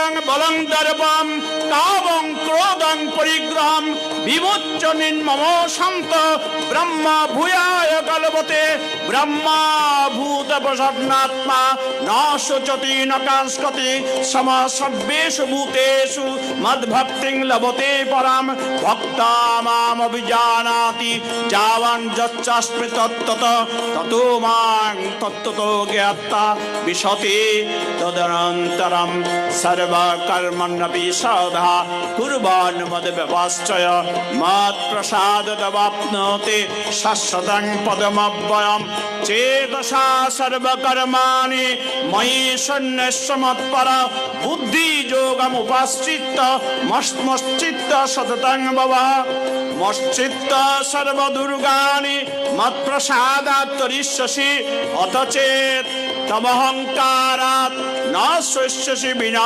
বীর্যং বলং দর্পম কামং ক্রোধং পরিগ্রহম বিমুচ্চ নির্মম শান্ত ব্রহ্মা ভূয়ায় কলবতে ব্রহ্মা ভূত প্রসন্নাত্মা ন শুচতি ন কাংস্কতি সম সর্বেষু ভূতেষু মদ্ভক্তিং লভতে পরাম ভক্তা মাম অভিজানাতি যাবান যচ্চাস্মি তত্ত্বত ততো মাং তত্ত্বতো জ্ঞাত্তা বিশতি তদনন্তরম সর্বকর্মণ্যপি সদা কুর্বাণ মদ্ব্যপাশ্চয় মৎপ্রসাদদবাপ্নোতি শাশ্বতং পদমব্যয়ম চেতসা সর্বকর্মাণি ময়ি সন্ন্যস্য মৎপর বুদ্ধিযোগমুপাশ্রিত্য মশ্চিত্ত সততং ভব মশ্চিত্ত সর্বদুর্গাণি মৎপ্রসাদাৎ তরিষ্যসি অথ চেত তমহংকারাৎ ন শস্যসি বিনা